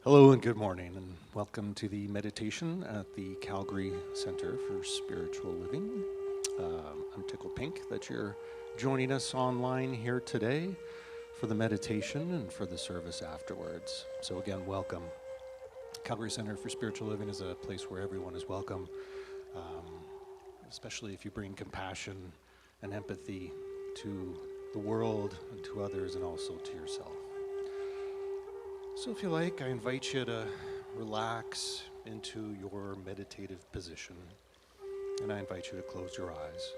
Hello and good morning, and welcome to the meditation at the Calgary Center for Spiritual Living. I'm tickled pink that you're joining us online here today for the meditation and for the service afterwards. So again, welcome. Calgary Center for Spiritual Living is a place where everyone is welcome, especially if you bring compassion and empathy to the world and to others and also to yourself. So if you like, I invite you to relax into your meditative position, and I invite you to close your eyes.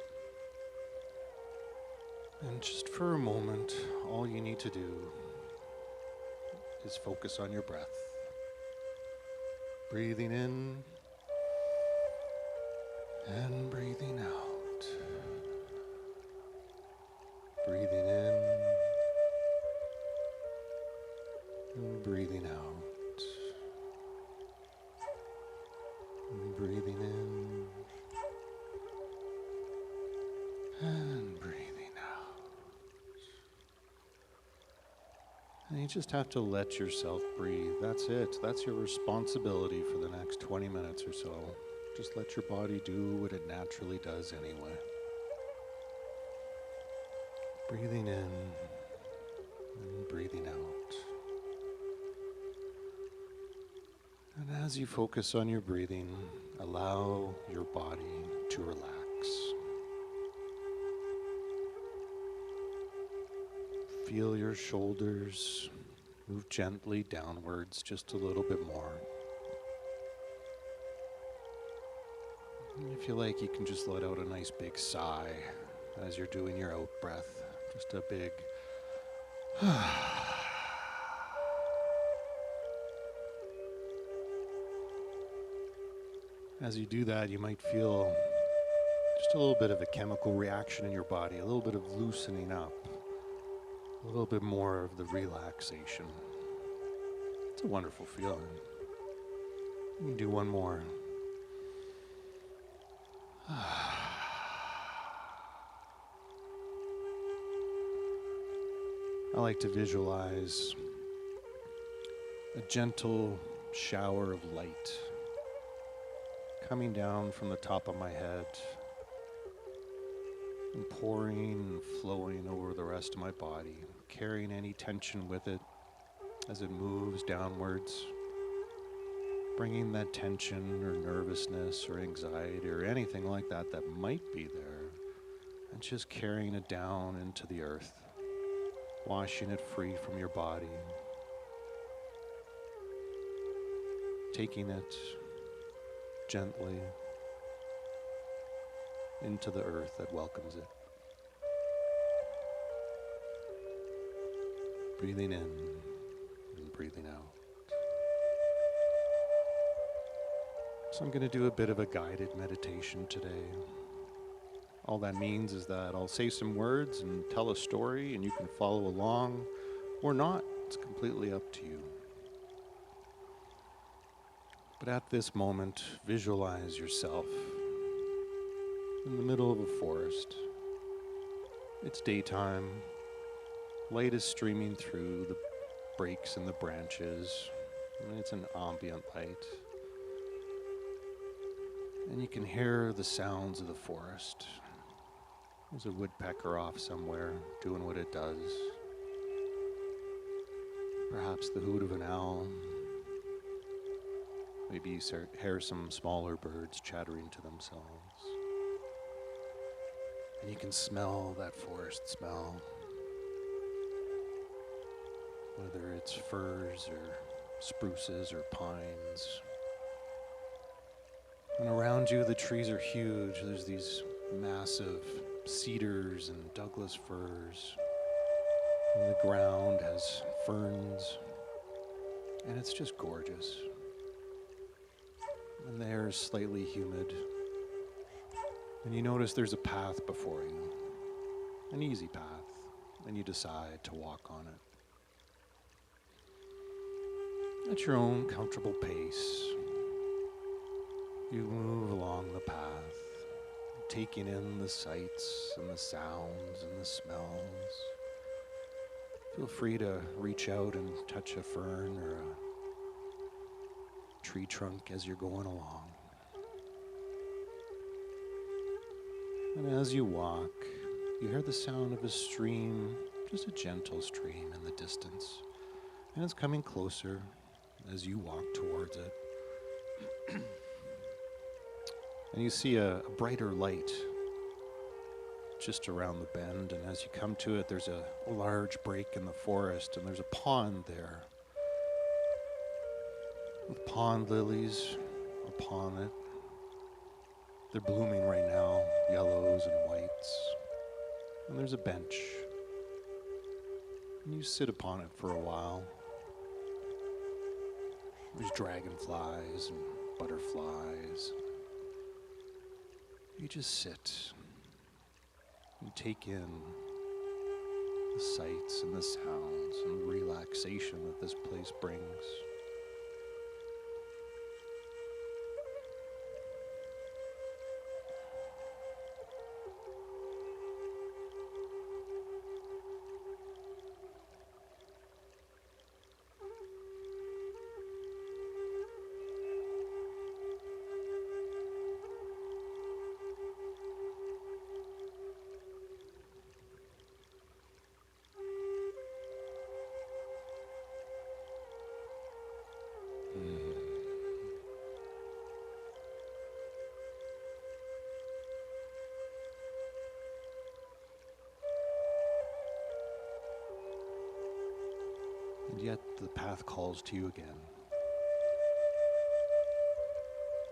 And just for a moment, all you need to do is focus on your breath. Breathing in and breathing out. Breathing in and breathing out. And breathing in and breathing out. And you just have to let yourself breathe. That's it. That's your responsibility for the next 20 minutes or so. Just let your body do what it naturally does anyway. Breathing in and breathing out. And as you focus on your breathing, allow your body to relax. Feel your shoulders move gently downwards just a little bit more. And if you like, you can just let out a nice big sigh as you're doing your out breath. Just a big As you do that, you might feel just a little bit of a chemical reaction in your body, a little bit of loosening up, a little bit more of the relaxation. It's a wonderful feeling. You can do one more. I like to visualize a gentle shower of light coming down from the top of my head and pouring and flowing over the rest of my body, carrying any tension with it as it moves downwards, bringing that tension or nervousness or anxiety or anything like that that might be there, and just carrying it down into the earth, washing it free from your body, taking it gently into the earth that welcomes it. Breathing in and breathing out. So I'm going to do a bit of a guided meditation today. All that means is that I'll say some words and tell a story, and you can follow along or not. It's completely up to you. But at this moment, visualize yourself in the middle of a forest. It's daytime. Light is streaming through the breaks in the branches. And it's an ambient light. And you can hear the sounds of the forest. There's a woodpecker off somewhere doing what it does. Perhaps the hoot of an owl. Maybe you hear some smaller birds chattering to themselves. And you can smell that forest smell. Whether it's firs or spruces or pines. And around you, the trees are huge. There's these massive cedars and Douglas firs. And the ground has ferns. And it's just gorgeous. And the air is slightly humid. And you notice there's a path before you. An easy path. And you decide to walk on it. At your own comfortable pace, you move along the path, taking in the sights and the sounds and the smells. Feel free to reach out and touch a fern or a tree trunk as you're going along. And as you walk, you hear the sound of a stream, just a gentle stream in the distance. And it's coming closer as you walk towards it. And you see a brighter light just around the bend. And as you come to it, there's a large break in the forest, and there's a pond there with pond lilies upon it. They're blooming right now, yellows and whites. And there's a bench. And you sit upon it for a while. There's dragonflies and butterflies. You just sit and take in the sights and the sounds and the relaxation that this place brings. And yet the path calls to you again.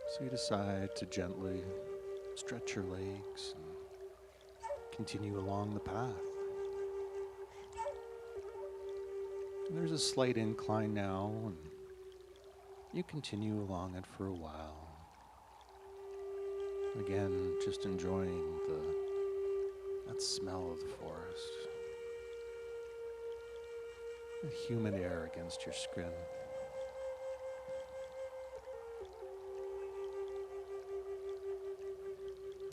So you decide to gently stretch your legs and continue along the path. And there's a slight incline now, and you continue along it for a while. Again, just enjoying that smell of the forest. The humid air against your skin.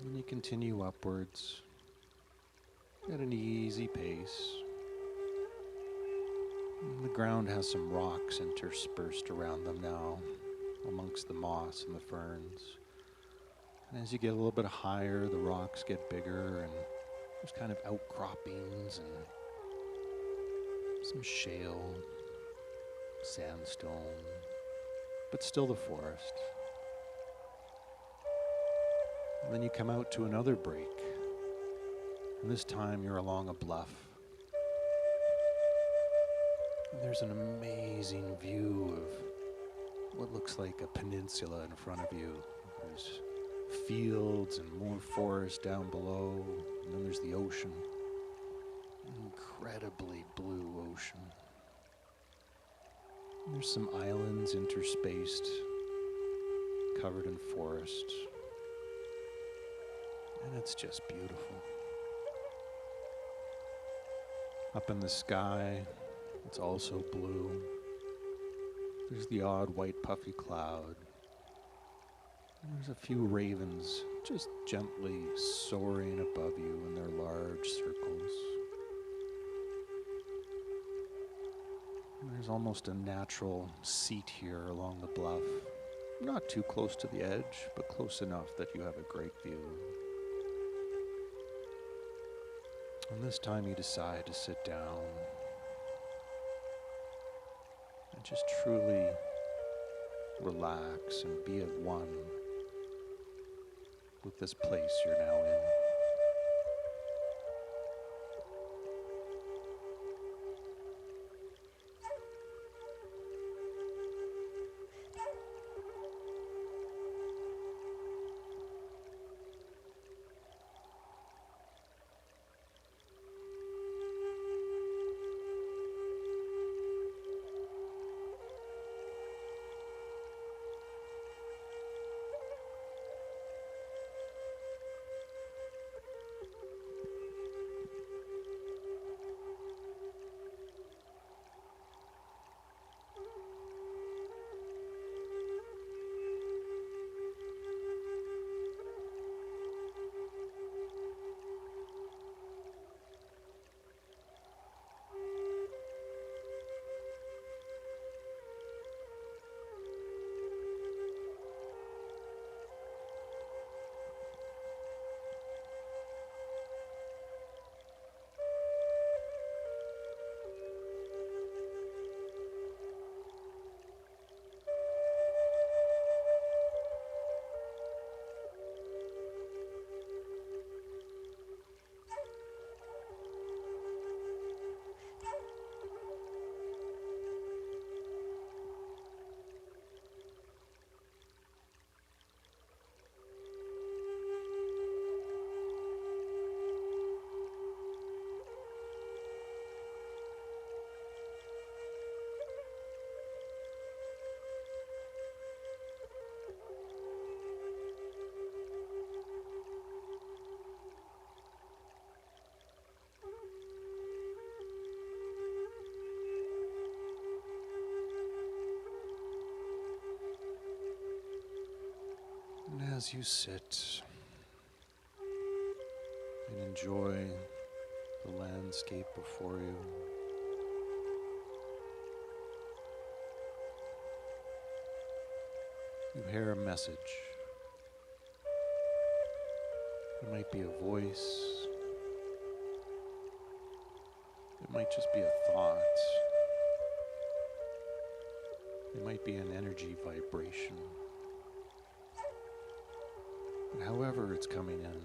And you continue upwards at an easy pace. And the ground has some rocks interspersed around them now, amongst the moss and the ferns. And as you get a little bit higher, the rocks get bigger, and there's kind of outcroppings and some shale, sandstone, but still the forest. And then you come out to another break, and this time you're along a bluff. And there's an amazing view of what looks like a peninsula in front of you. There's fields and more forest down below, and then there's the ocean. Incredibly blue ocean. And there's some islands interspaced, covered in forest. And it's just beautiful. Up in the sky, it's also blue. There's the odd white puffy cloud. And there's a few ravens just gently soaring above you in their large circles. And there's almost a natural seat here along the bluff. Not too close to the edge, but close enough that you have a great view. And this time you decide to sit down and just truly relax and be at one with this place you're now in. as you sit and enjoy the landscape before you, you hear a message. It might be a voice. It might just be a thought. It might be an energy vibration. But however it's coming in,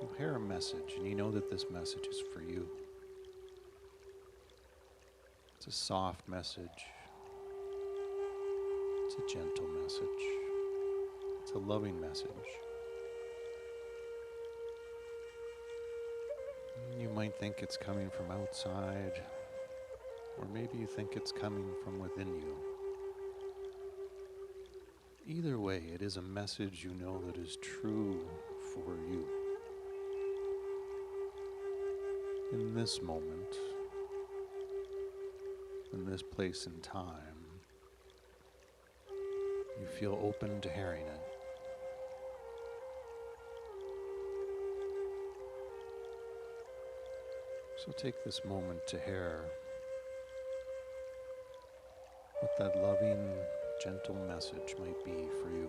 you hear a message, and you know that this message is for you. It's a soft message. It's a gentle message. It's a loving message. You might think it's coming from outside, or maybe you think it's coming from within you. Either way, it is a message you know that is true for you. In this moment, in this place and time, you feel open to hearing it. So take this moment to hear what that loving, gentle message might be for you.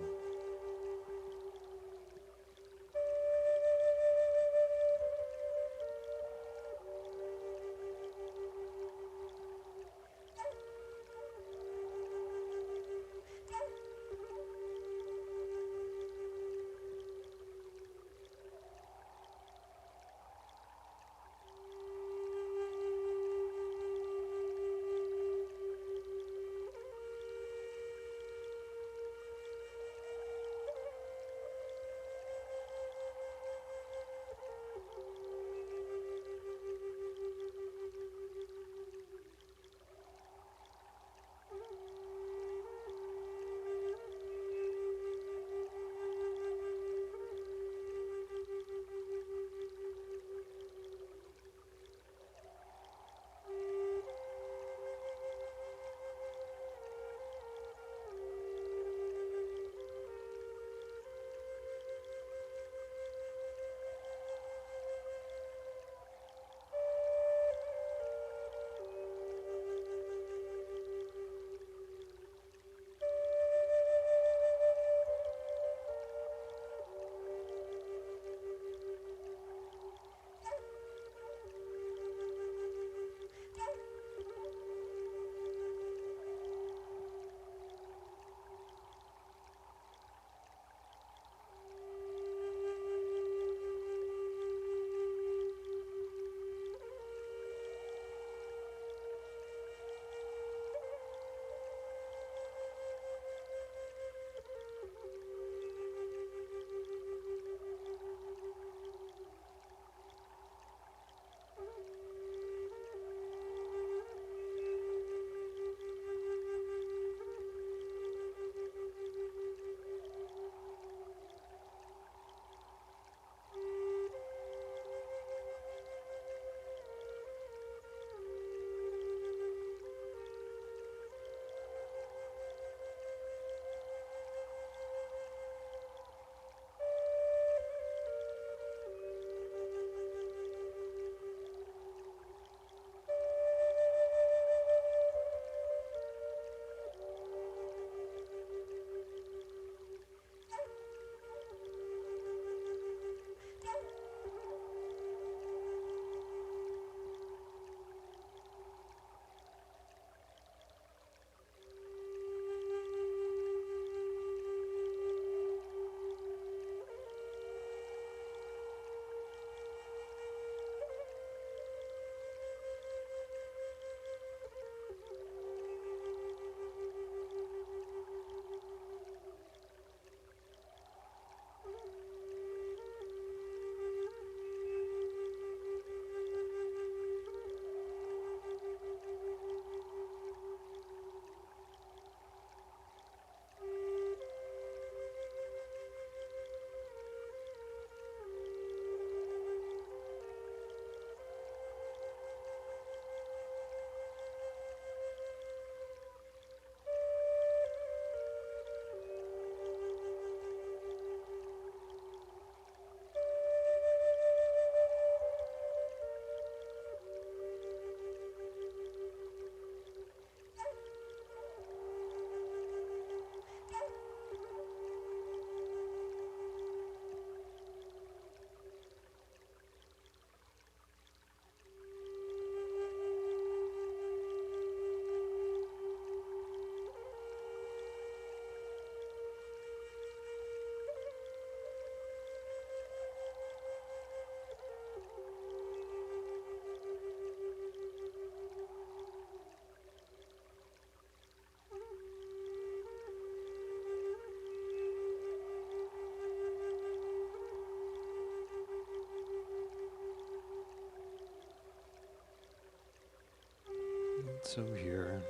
So here,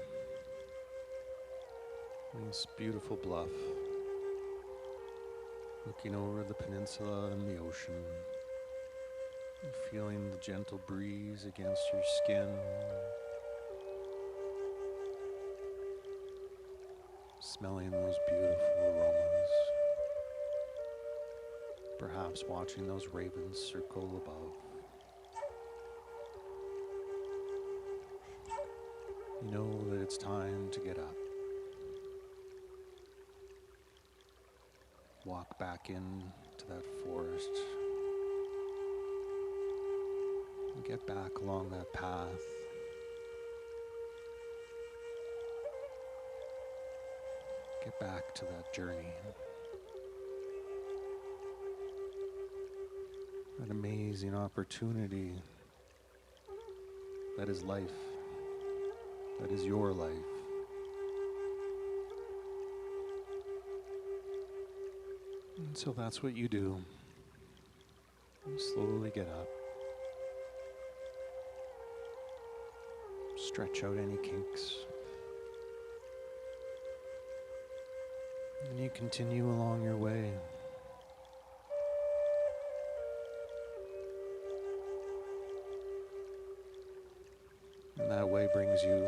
on this beautiful bluff, looking over the peninsula and the ocean, and feeling the gentle breeze against your skin, smelling those beautiful aromas, perhaps watching those ravens circle above. You know that it's time to get up. Walk back into that forest. And get back along that path. Get back to that journey. That amazing opportunity that is life. That is your life. And so that's what you do. You slowly get up. Stretch out any kinks. And you continue along your way. And that way brings you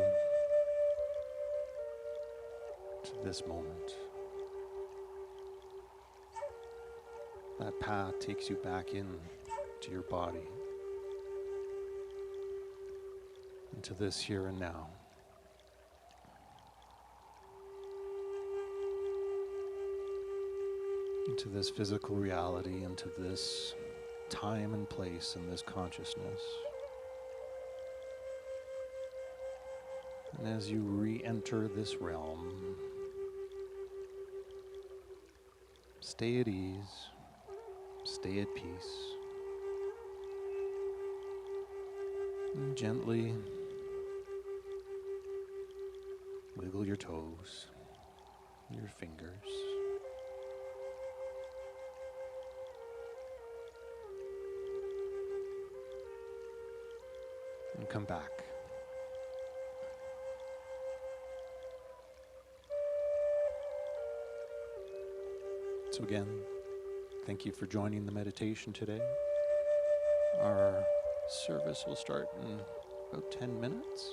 to this moment. That path takes you back in to your body, into this here and now. Into this physical reality, into this time and place and this consciousness. And as you re-enter this realm, stay at ease, stay at peace, and gently wiggle your toes, your fingers. And come back. So again, thank you for joining the meditation today. Our service will start in about 10 minutes.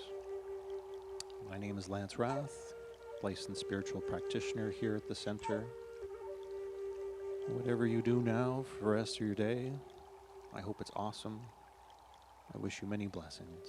My name is Lance Rath, licensed spiritual practitioner here at the center. Whatever you do now for the rest of your day, I hope it's awesome. I wish you many blessings.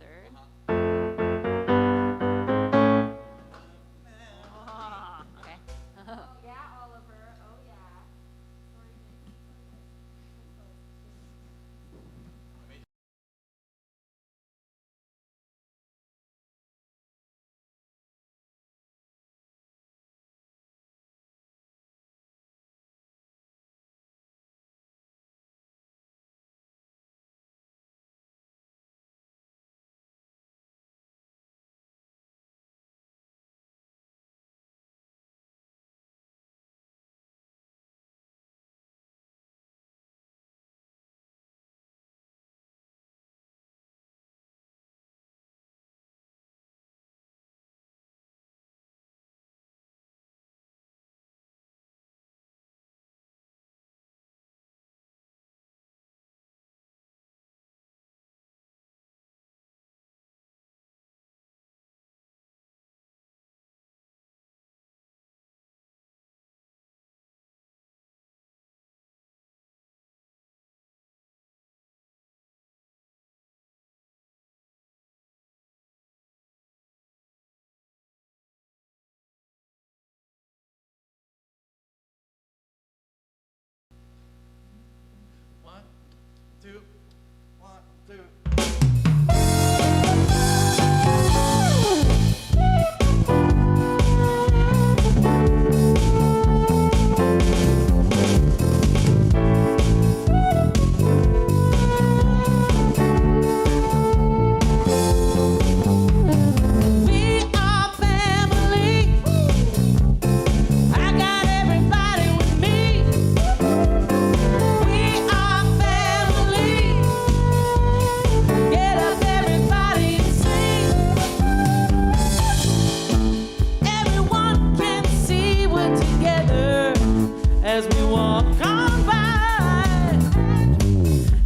third. Okay. Oh yeah, Oliver. Oh yeah. One, two, one, two. We are family. I got everybody with me. We are family. Get up, everybody, and sing. Everyone can see we're together as we walk on by.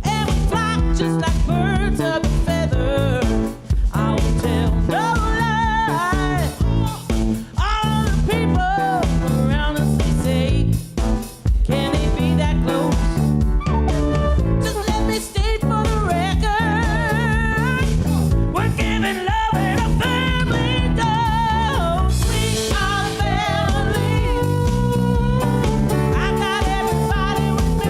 And we fly just like birds of a feather. I will tell no lie. All the people around us, they say, can they be that close? Just let me state for the record, we're giving love and a family dose. We are family. I got everybody with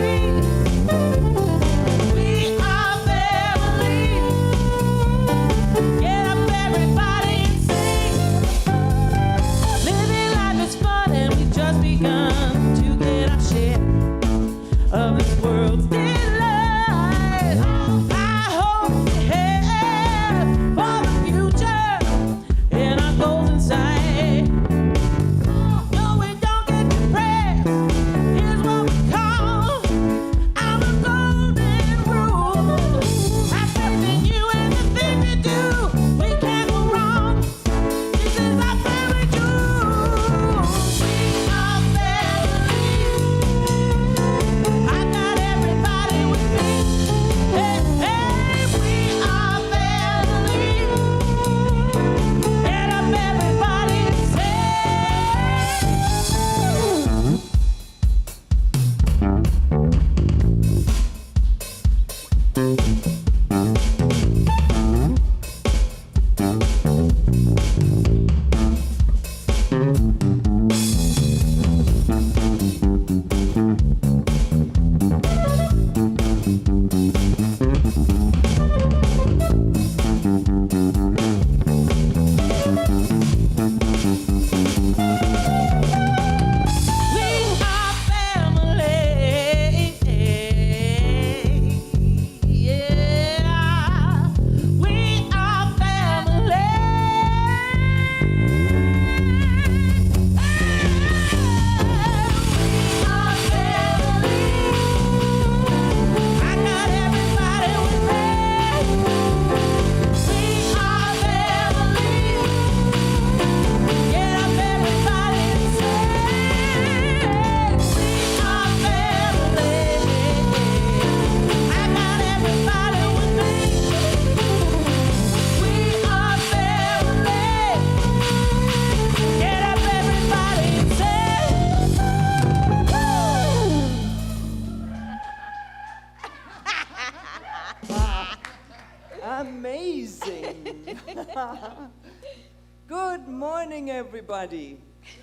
Good morning, everybody.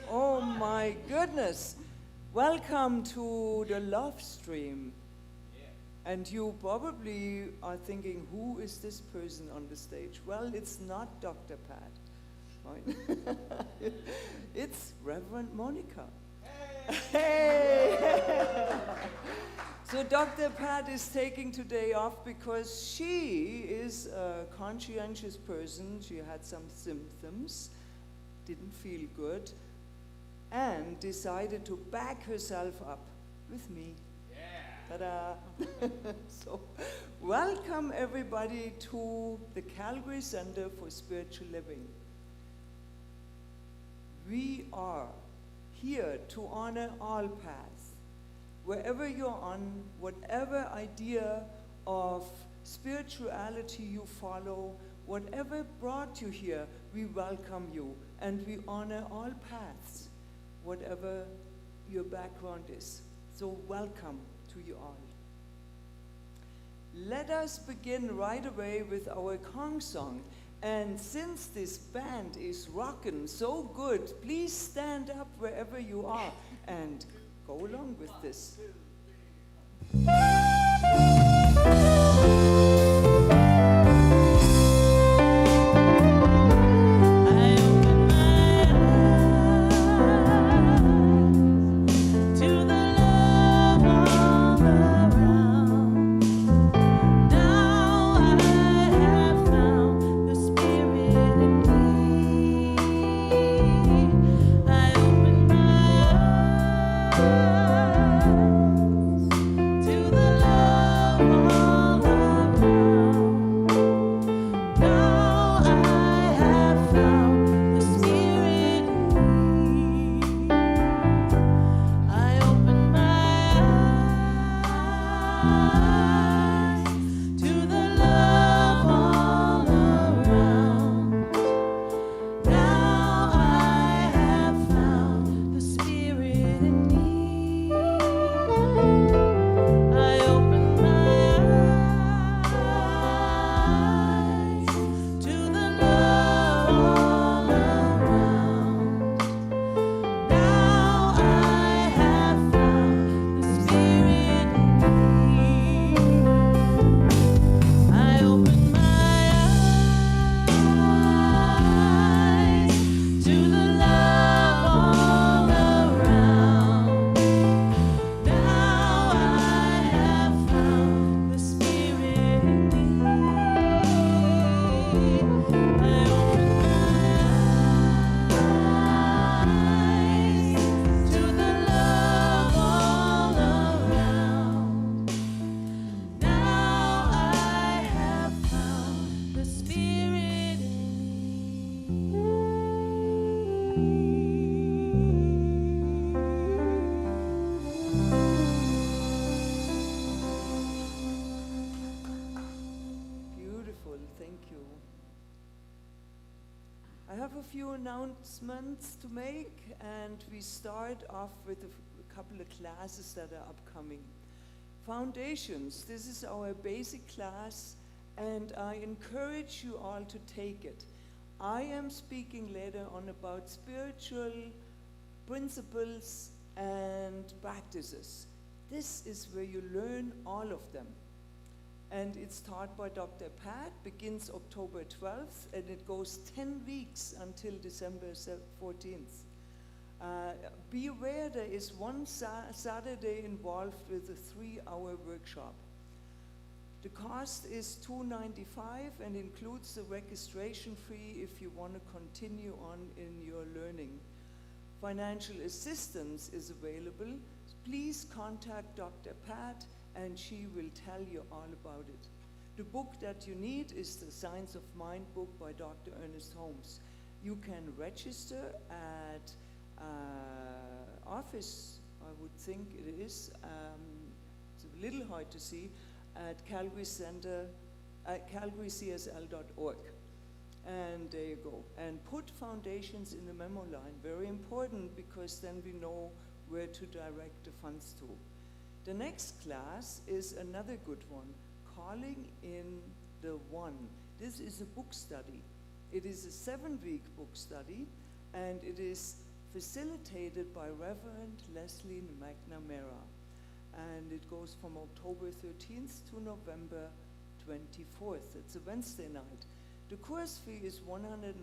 Oh my goodness. Welcome to the Love Stream. And you probably are thinking, who is this person on the stage? Well, it's not Dr. Pat. Right? It's Reverend Monika. Hey! So Dr. Pat is taking today off because she is a conscientious person. She had some symptoms, didn't feel good, and decided to back herself up with me. Yeah. Ta-da! So, welcome everybody to the Calgary Center for Spiritual Living. We are here to honor all paths. Wherever you're on, whatever idea of spirituality you follow, whatever brought you here, we welcome you and we honor all paths, whatever your background is. So welcome to you all. Let us begin right away with our Kong song. And since this band is rockin' so good, please stand up wherever you are and go along with this. Announcements to make, and we start off with a couple of classes that are upcoming. Foundations, this is our basic class, and I encourage you all to take it. I am speaking later on about spiritual principles and practices. This is where you learn all of them. And it's taught by Dr. Pat, begins October 12th, and it goes 10 weeks until December 14th. Be aware there is one Saturday involved with a 3-hour workshop. The cost is $295 and includes the registration fee if you want to continue on in your learning. Financial assistance is available. Please contact Dr. Pat and she will tell you all about it. The book that you need is the Science of Mind book by Dr. Ernest Holmes. You can register at office, I would think it is, it's a little hard to see, at Calgary Center, at calgarycsl.org. And there you go. And put foundations in the memo line, very important because then we know where to direct the funds to. The next class is another good one, Calling in the One. This is a book study. It is a 7-week book study, and it is facilitated by Reverend Leslie McNamara. And it goes from October 13th to November 24th. It's a Wednesday night. The course fee is $105.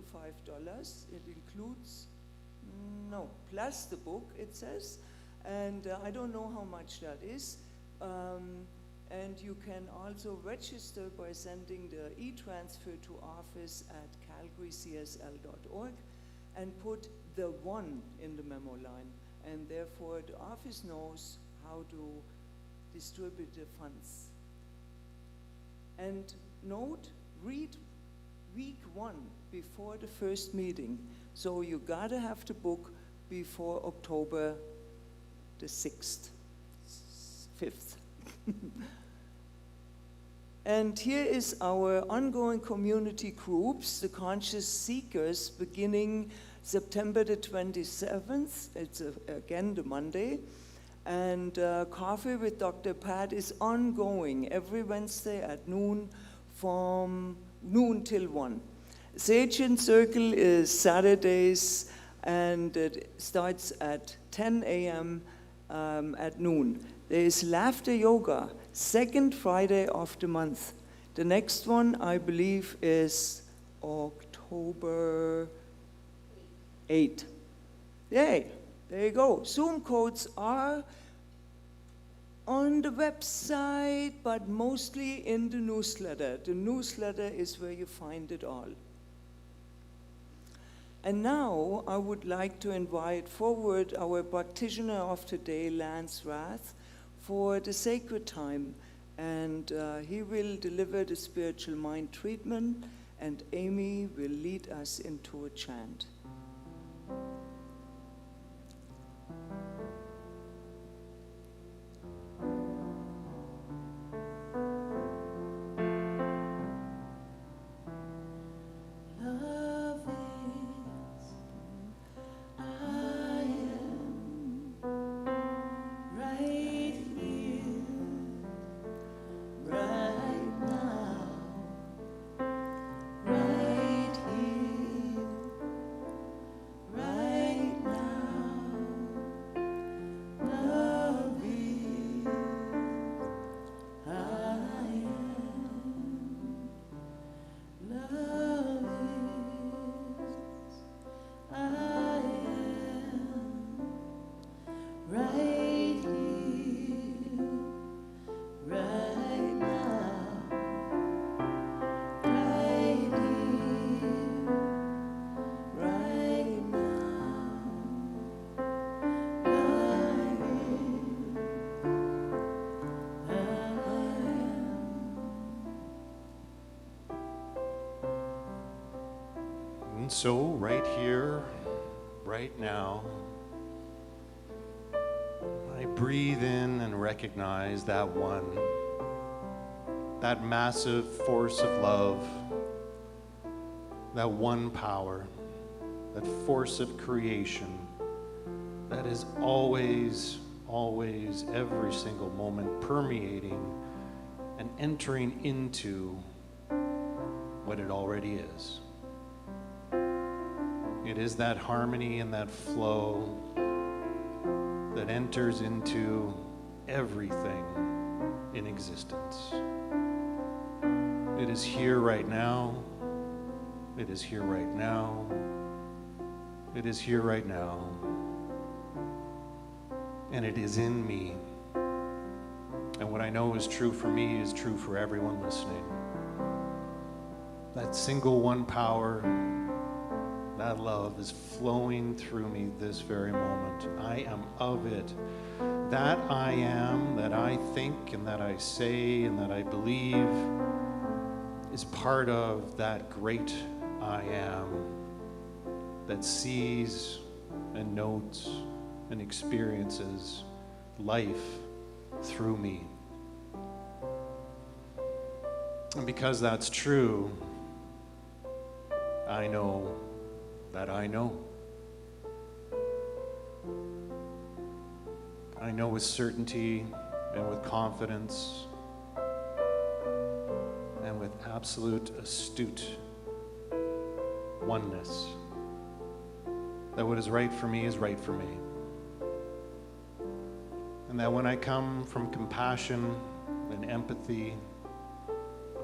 It includes, plus the book, it says. And I don't know how much that is. And you can also register by sending the e-transfer to office at calgarycsl.org and put the 1 in the memo line. And therefore, the office knows how to distribute the funds. And note, read week 1 before the first meeting. So you gotta have the book before October the 6th, 5th. And here is our ongoing community groups, the Conscious Seekers, beginning September the 27th. It's again the Monday. And Coffee with Dr. Pat is ongoing every Wednesday at noon, from noon till 1. Sage and Circle is Saturdays, and it starts at 10 a.m. At noon. There is Laughter Yoga, second Friday of the month. The next one, I believe, is October 8th. Yay, there you go. Zoom codes are on the website, but mostly in the newsletter. The newsletter is where you find it all. And now I would like to invite forward our practitioner of today, Lance Rath, for the sacred time. And he will deliver the spiritual mind treatment, and Amy will lead us into a chant. And so, right here, right now, I breathe in and recognize that 1, that massive force of love, that 1 power, that force of creation that is always, always, every single moment permeating and entering into what it already is. It is that harmony and that flow that enters into everything in existence. It is here right now. It is here right now. It is here right now. And it is in me. And what I know is true for me is true for everyone listening. That single 1 power, that love is flowing through me this very moment. I am of it. That I am, that I think and that I say and that I believe is part of that great I am that sees and notes and experiences life through me. And because that's true, I know that I know. I know with certainty and with confidence and with absolute astute oneness. That what is right for me is right for me. And that when I come from compassion and empathy,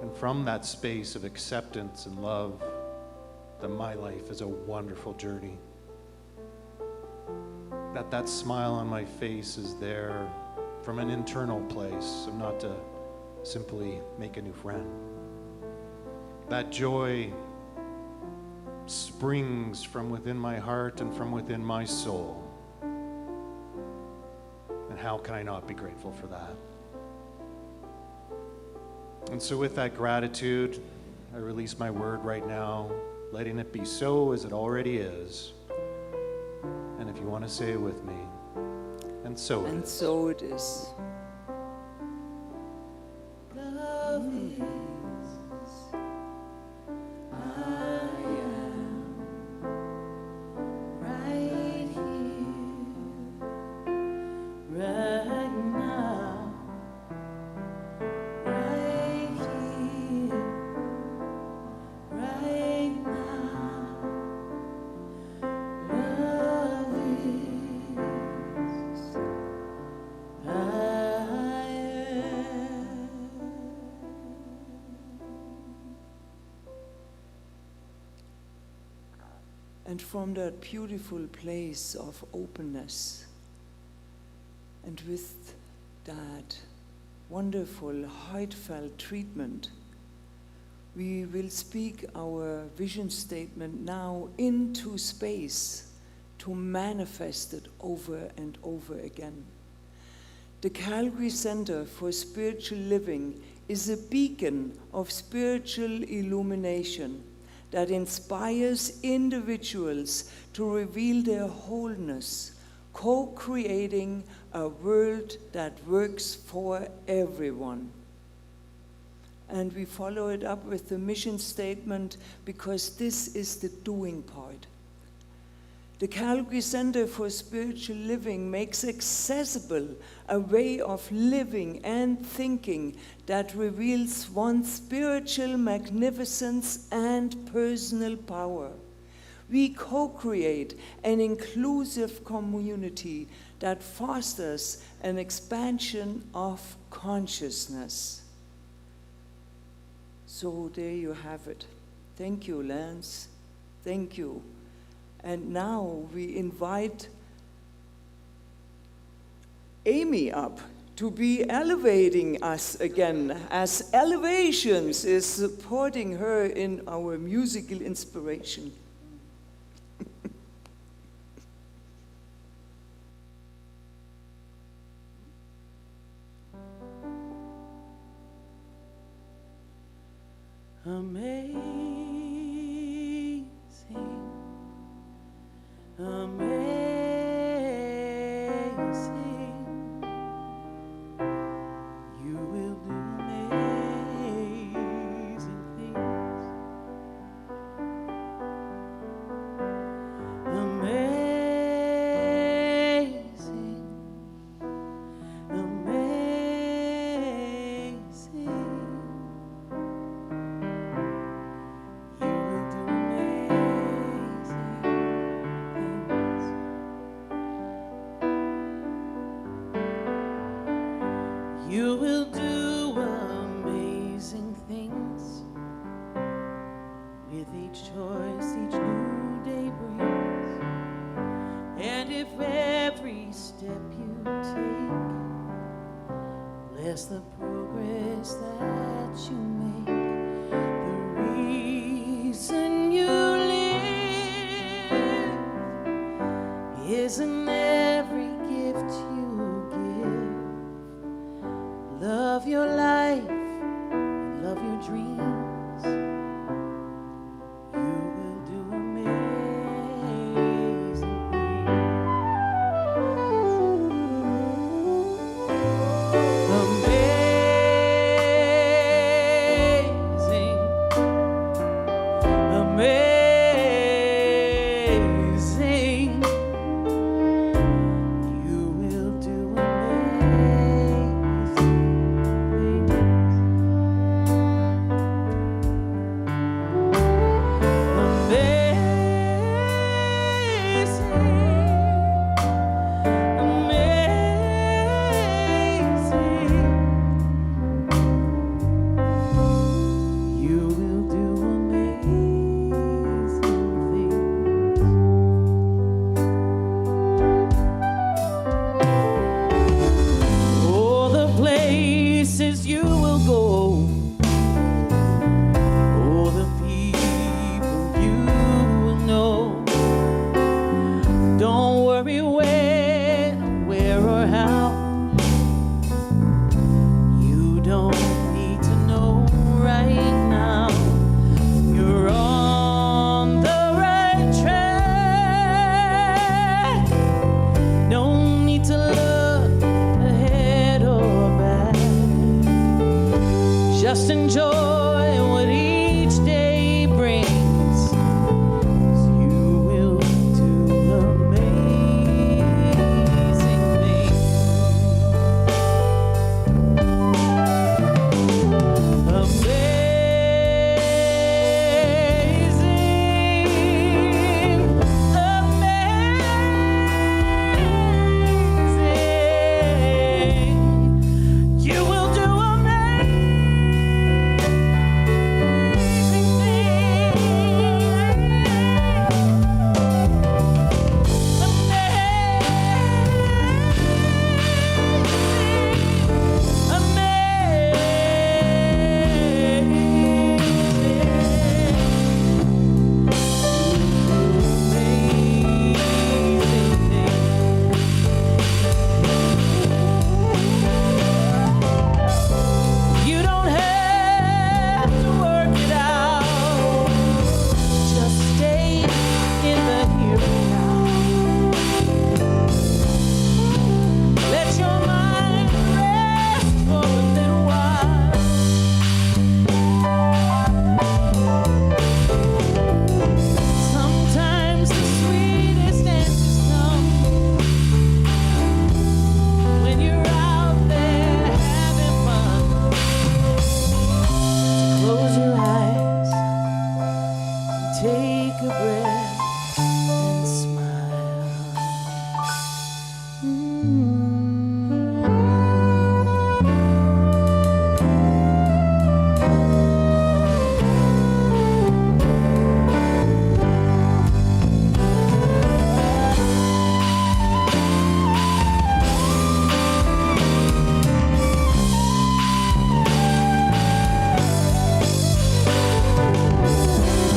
and from that space of acceptance and love, that my life is a wonderful journey. That smile on my face is there from an internal place, so not to simply make a new friend. That joy springs from within my heart and from within my soul. And how can I not be grateful for that? And so with that gratitude, I release my word right now, letting it be so as it already is. And if you want to say it with me, and so it is. And so it is. Love is, I am right here, right now, right here, right now. Love is, I am. And from that beautiful place of openness, and with that wonderful heartfelt treatment, we will speak our vision statement now into space to manifest it over and over again. The Calgary Center for Spiritual Living is a beacon of spiritual illumination that inspires individuals to reveal their wholeness, co-creating a world that works for everyone. And we follow it up with the mission statement because this is the doing part. The Calgary Center for Spiritual Living makes accessible a way of living and thinking that reveals one's spiritual magnificence and personal power. We co-create an inclusive community that fosters an expansion of consciousness. So there you have it. Thank you, Lance. Thank you. And now we invite Amy up to be elevating us again, as Elevations is supporting her in our musical inspiration. Amazing, amazing, you will do amazing things. Amazing, amazing. You will do amazing things with each choice each new day brings. And if every step you take, bless the progress that you make. The reason you live is in every gift you give. Love your life and love your dreams. You will do amazing Amazing, amazing. You will do amazing things. just enjoy what each day brings. You will do amazing things. You will do You don't have to work it out. Just stay in the here and now. Let your mind rest for a little while. Sometimes the sweetest answers come when you're out there having fun. Close your eyes and take a breath and smile.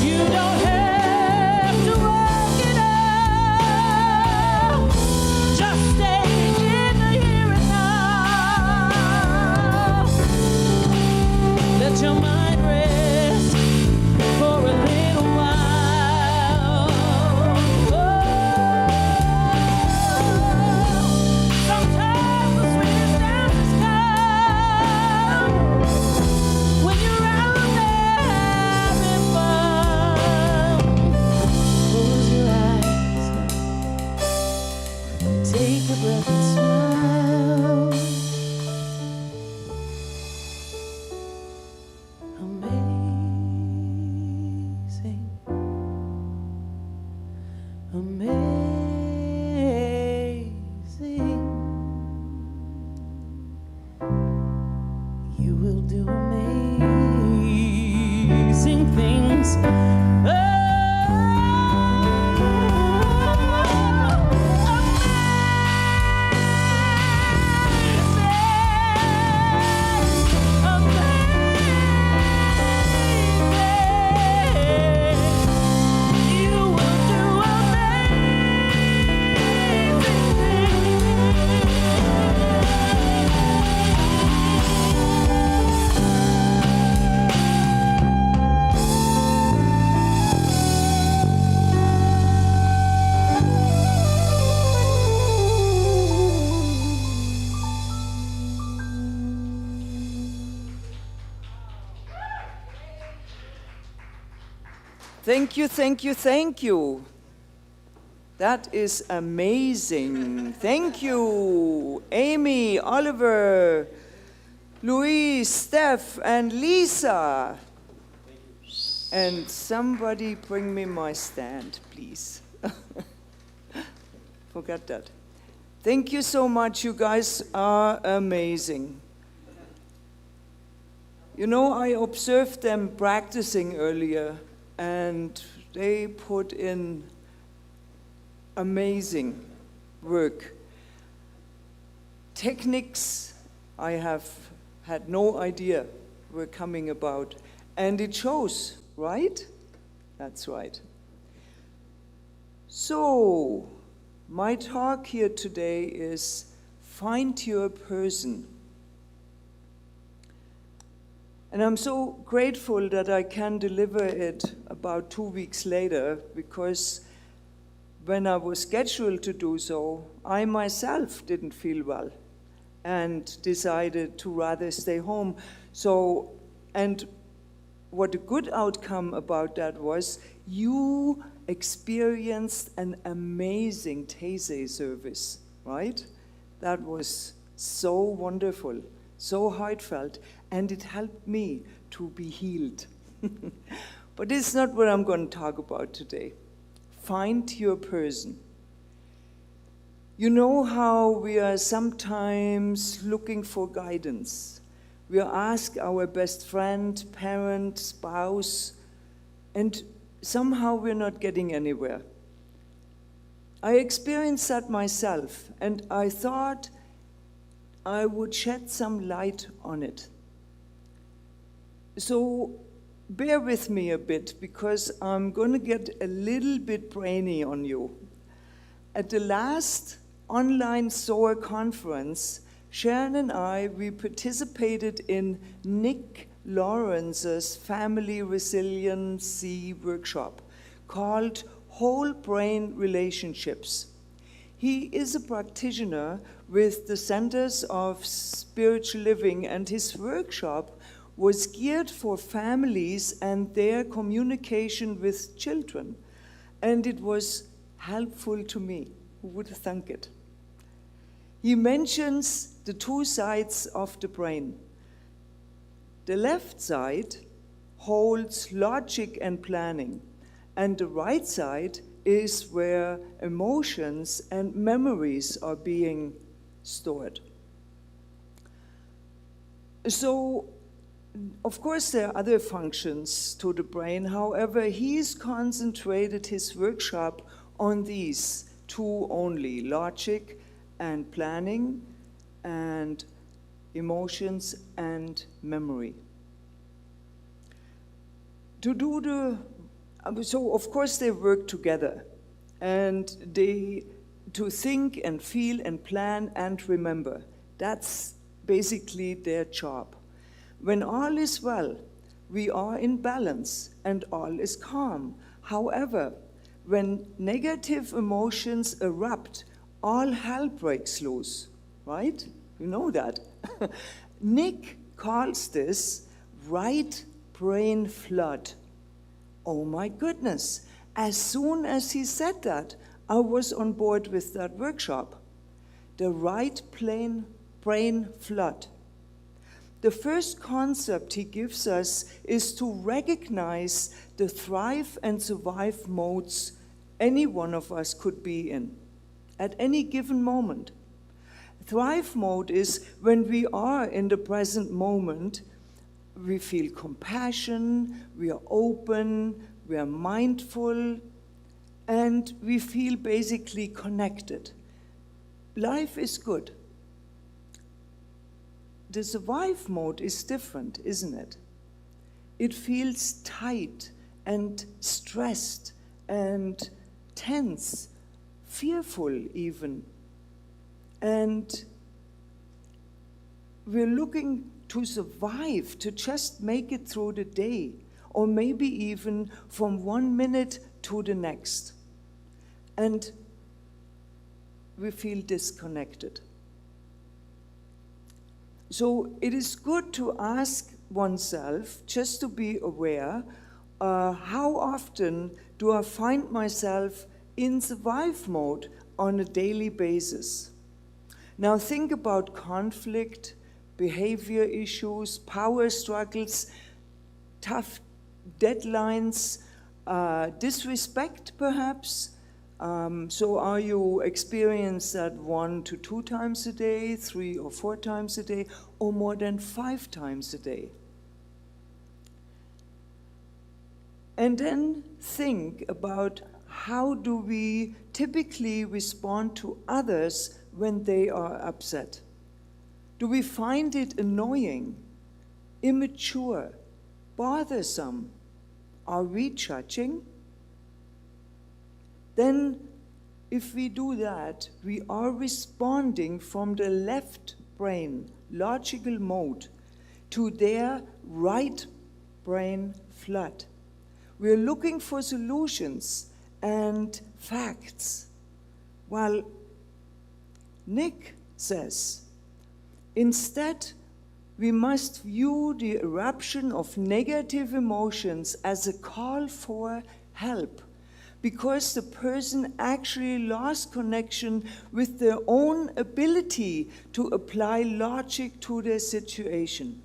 You don't have to work it out. Just stay in the here and now. Let your mind rest for a little while. Sometimes the sweetest answers come when you're out there having fun. Close your eyes, take a breath and smile. Amazing, amazing. You will do amazing things. Thank you, thank you, thank you. That is amazing. Thank you, Amy, Oliver, Louise, Steph, and Lisa. And somebody bring me my stand, please. Forgot that. Thank you so much. You guys are amazing. You know, I observed them practicing earlier, and they put in amazing work. Techniques I have had no idea were coming about, and it shows, right? That's right. So, my talk here today is find your person. And I'm so grateful that I can deliver it about 2 weeks later, because when I was scheduled to do so, I myself didn't feel well and decided to rather stay home. So And what a good outcome about that was, you experienced an amazing Taizé service, right? That was so wonderful, so heartfelt, and it helped me to be healed. But it's not what I'm going to talk about today. Find your person. You know how we are sometimes looking for guidance. We ask our best friend, parent, spouse, and somehow we're not getting anywhere. I experienced that myself, and I thought I would shed some light on it. So bear with me a bit, because I'm going to get a little bit brainy on you. At the last online SOAR conference, Sharon and we participated in Nick Lawrence's family resiliency workshop called Whole Brain Relationships. He is a practitioner with the Centers of Spiritual Living, and his workshop was geared for families and their communication with children. And it was helpful to me. Who would think it? He mentions the two sides of the brain. The left side holds logic and planning, and the right side is where emotions and memories are being stored. So, of course, there are other functions to the brain. However, he's concentrated his workshop on these two only: logic and planning, and emotions and memory. So of course they work together, and to think and feel and plan and remember. That's basically their job. When all is well, we are in balance and all is calm. However, when negative emotions erupt, all hell breaks loose, right? You know that. Nick calls this right brain flood. Oh my goodness. As soon as he said that, I was on board with that workshop. The right brain flood. The first concept he gives us is to recognize the thrive and survive modes any one of us could be in at any given moment. Thrive mode is when we are in the present moment, we feel compassion, we are open, we are mindful, and we feel basically connected. Life is good. The survive mode is different, isn't it? It feels tight and stressed and tense, fearful even. And we're looking to survive, to just make it through the day, or maybe even from 1 minute to the next. And we feel disconnected. So it is good to ask oneself, just to be aware, how often do I find myself in survive mode on a daily basis? Now think about conflict, behavior issues, power struggles, tough deadlines, disrespect perhaps. So are you experiencing that 1 to 2 times a day, 3 or 4 times a day, or more than 5 times a day? And then think about, how do we typically respond to others when they are upset? Do we find it annoying, immature, bothersome? Are we judging? Then, if we do that, we are responding from the left brain, logical mode, to their right brain flood. We're looking for solutions and facts. While Nick says, instead, we must view the eruption of negative emotions as a call for help, because the person actually lost connection with their own ability to apply logic to their situation.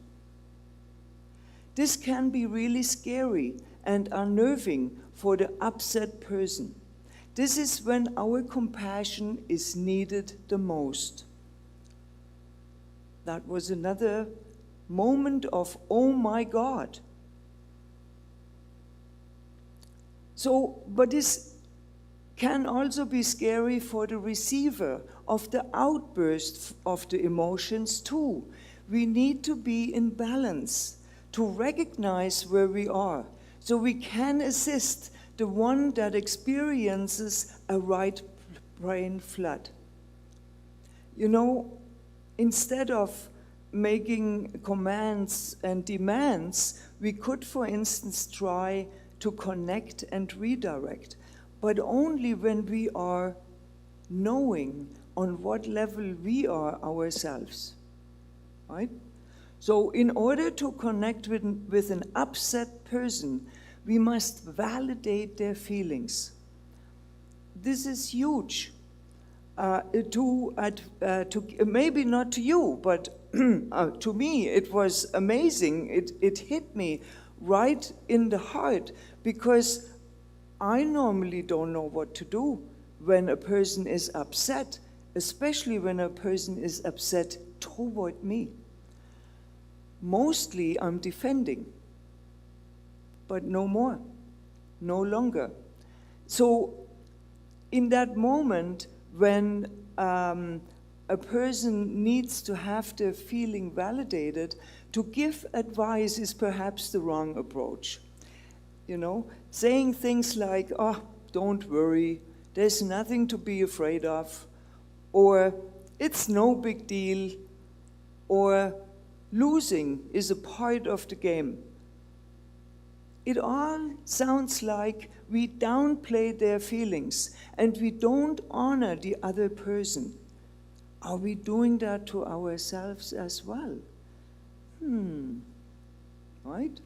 This can be really scary and unnerving for the upset person. This is when our compassion is needed the most. That was another moment of, oh my God. So, but this can also be scary for the receiver of the outburst of the emotions too. We need to be in balance, to recognize where we are, so we can assist the one that experiences a right brain flood. You know, instead of making commands and demands, we could, for instance, try to connect and redirect, but only when we are knowing on what level we are ourselves, right? So in order to connect with an upset person, we must validate their feelings. This is huge. Maybe not to you, but to me it was amazing. It hit me right in the heart, because I normally don't know what to do when a person is upset, especially when a person is upset toward me. Mostly I'm defending, but no more, no longer. So in that moment when a person needs to have their feeling validated, to give advice is perhaps the wrong approach. You know, saying things like, oh, don't worry, there's nothing to be afraid of, or it's no big deal, or losing is a part of the game. It all sounds like we downplay their feelings and we don't honor the other person. Are we doing that to ourselves as well? Right?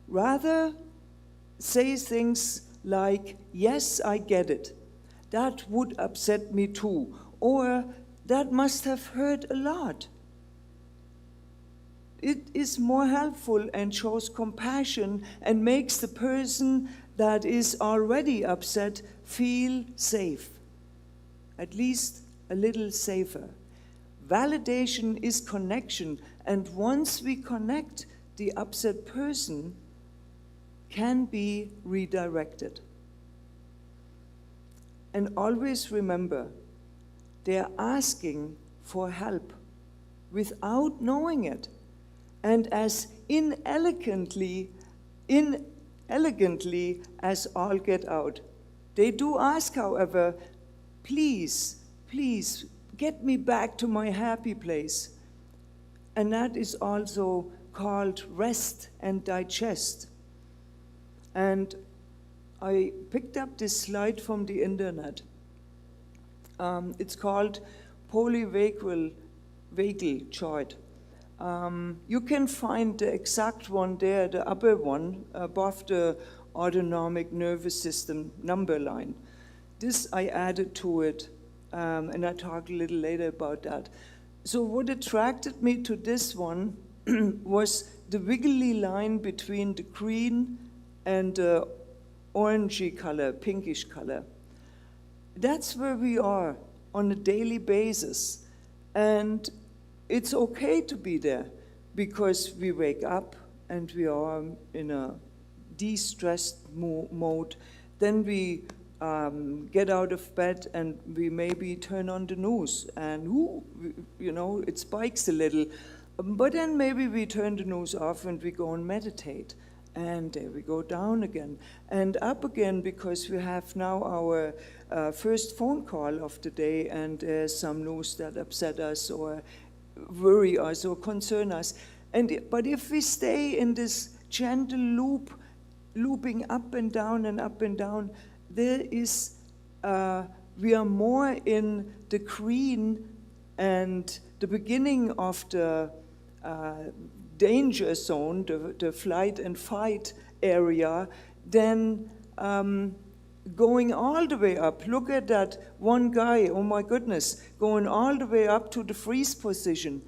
Rather, say things like, yes, I get it. That would upset me too. Or, that must have hurt a lot. It is more helpful and shows compassion and makes the person that is already upset feel safe, at least a little safer. Validation is connection, and once we connect, the upset person can be redirected. And always remember, they're asking for help without knowing it. And as inelegantly as all get out. They do ask, however, please, please, get me back to my happy place. And that is also called rest and digest. And I picked up this slide from the internet. It's called polyvagal chart. You can find the exact one there, the upper one, above the autonomic nervous system number line. This I added to it, and I'll talk a little later about that. So what attracted me to this one was the wiggly line between the green and the orangey color, pinkish color. That's where we are on a daily basis. And it's okay to be there, because we wake up and we are in a de-stressed mode. Then we get out of bed and we maybe turn on the news and you know, it spikes a little. But then maybe we turn the news off and we go and meditate. And there we go down again and up again, because we have now our first phone call of the day, and there's some news that upset us or worry us or concern us. But if we stay in this gentle loop, looping up and down, there is, we are more in the green and the beginning of the danger zone, the flight and fight area, then going all the way up. Look at that one guy, oh my goodness, going all the way up to the freeze position.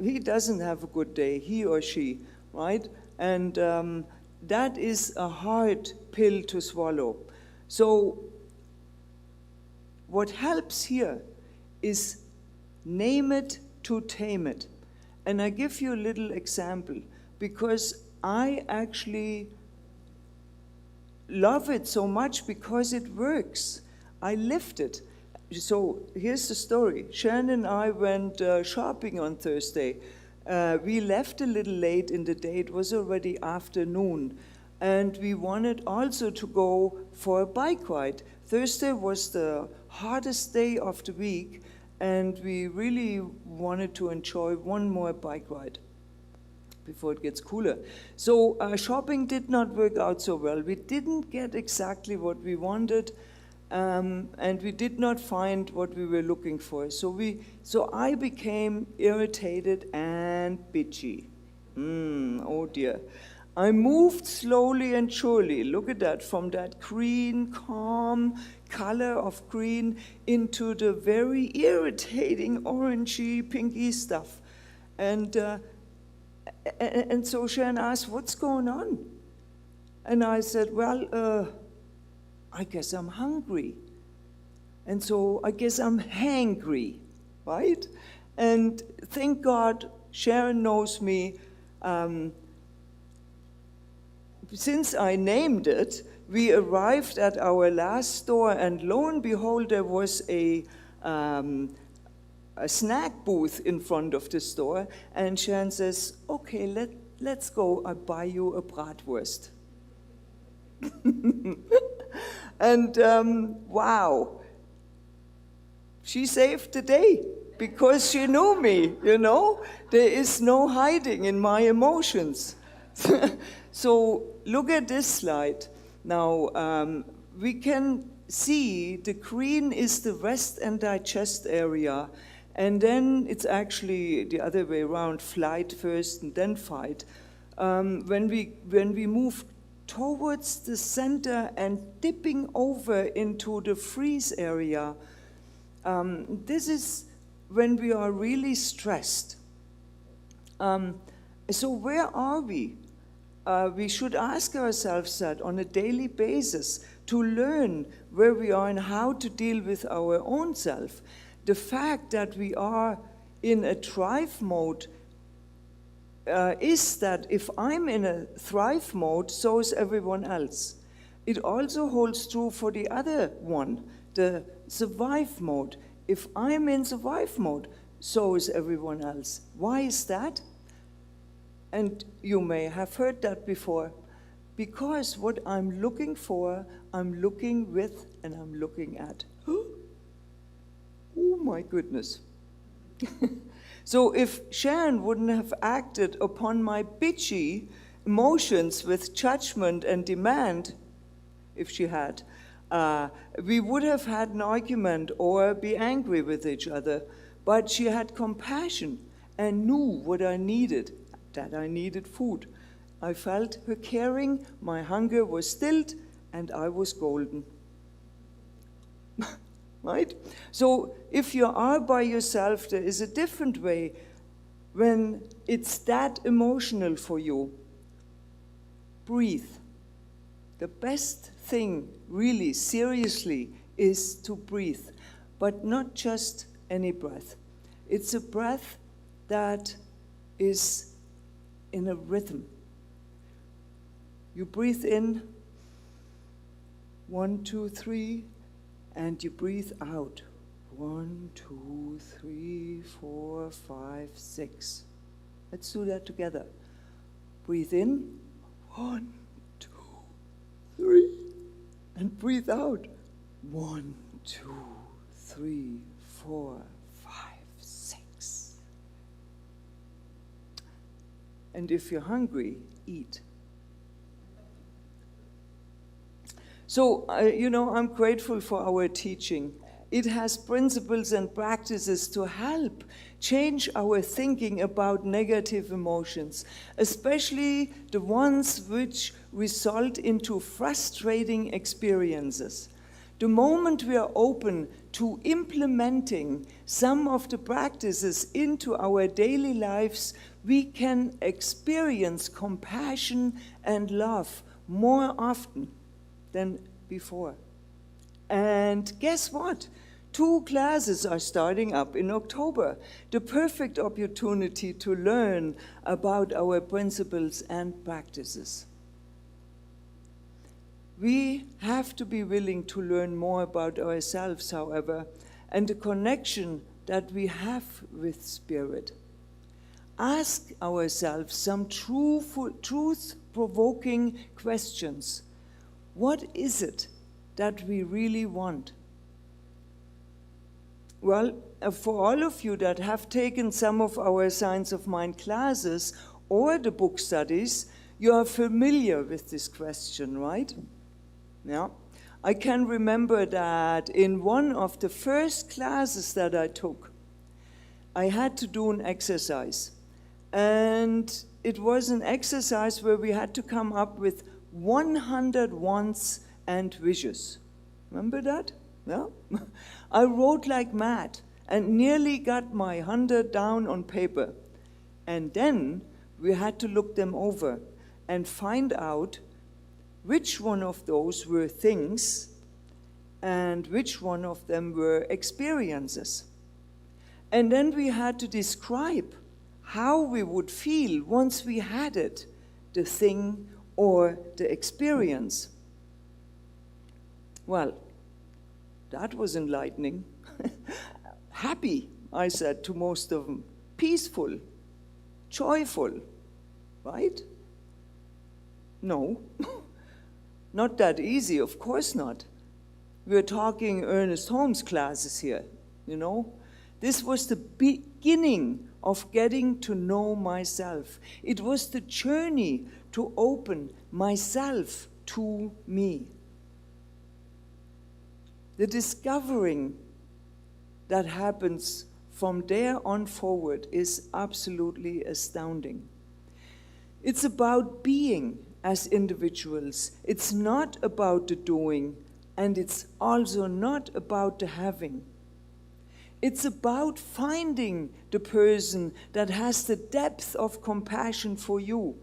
He doesn't have a good day, he or she, right? And that is a hard pill to swallow. So what helps here is name it to tame it. And I give you a little example because I actually love it so much because it works. I lived it. So here's the story. Sharon and I went shopping on Thursday. We left a little late in the day. It was already afternoon. And we wanted also to go for a bike ride. Thursday was the hardest day of the week, and we really wanted to enjoy one more bike ride before it gets cooler. So shopping did not work out so well. We didn't get exactly what we wanted, and we did not find what we were looking for. So I became irritated and bitchy. Oh dear. I moved slowly and surely, look at that, from that green, calm color of green into the very irritating orangey, pinky stuff. And so Sharon asked, what's going on? And I said, well, I guess I'm hungry. And so I guess I'm hangry, right? And thank God Sharon knows me. Since I named it, we arrived at our last store, and lo and behold, there was a snack booth in front of the store, and Sharon says, okay, let's go, I'll buy you a bratwurst. And wow, she saved the day because she knew me, you know? There is no hiding in my emotions. So look at this slide. Now, we can see the green is the rest and digest area, and then it's actually the other way around, flight first and then fight. When we move towards the center and dipping over into the freeze area, this is when we are really stressed. So where are we? We should ask ourselves that on a daily basis to learn where we are and how to deal with our own self. The fact that we are in a thrive mode is that if I'm in a thrive mode, so is everyone else. It also holds true for the other one, the survive mode. If I'm in survive mode, so is everyone else. Why is that? And you may have heard that before. Because what I'm looking for, I'm looking with and I'm looking at. Oh my goodness. So if Sharon wouldn't have acted upon my bitchy emotions with judgment and demand, if she had, we would have had an argument or be angry with each other. But she had compassion and knew what I needed, that I needed food. I felt her caring, my hunger was stilled, and I was golden. Right? So if you are by yourself, there is a different way when it's that emotional for you. Breathe. The best thing, really, seriously, is to breathe. But not just any breath. It's a breath that is in a rhythm. You breathe in, 1, 2, 3, and you breathe out. 1, 2, 3, 4, 5, 6. Let's do that together. Breathe in, 1, 2, 3, and breathe out. 1, 2, 3, 4, 5, 6. And if you're hungry, eat. So, I'm grateful for our teaching. It has principles and practices to help change our thinking about negative emotions, especially the ones which result into frustrating experiences. The moment we are open to implementing some of the practices into our daily lives, we can experience compassion and love more often than before. And guess what? 2 classes are starting up in October, the perfect opportunity to learn about our principles and practices. We have to be willing to learn more about ourselves, however, and the connection that we have with Spirit. Ask ourselves some truth-provoking questions. What is it that we really want? Well, for all of you that have taken some of our Science of Mind classes or the book studies, you are familiar with this question, right? Yeah. I can remember that in one of the first classes that I took, I had to do an exercise. And it was an exercise where we had to come up with 100 wants and wishes. Remember that? Yeah? I wrote like mad and nearly got my 100 down on paper. And then we had to look them over and find out which one of those were things and which one of them were experiences. And then we had to describe how we would feel once we had it, the thing or the experience. Well, that was enlightening. Happy, I said to most of them. Peaceful, joyful, right? No, not that easy, of course not. We're talking Ernest Holmes classes here, you know. This was the beginning of getting to know myself. It was the journey to open myself to me. The discovering that happens from there on forward is absolutely astounding. It's about being as individuals. It's not about the doing, and it's also not about the having. It's about finding the person that has the depth of compassion for you,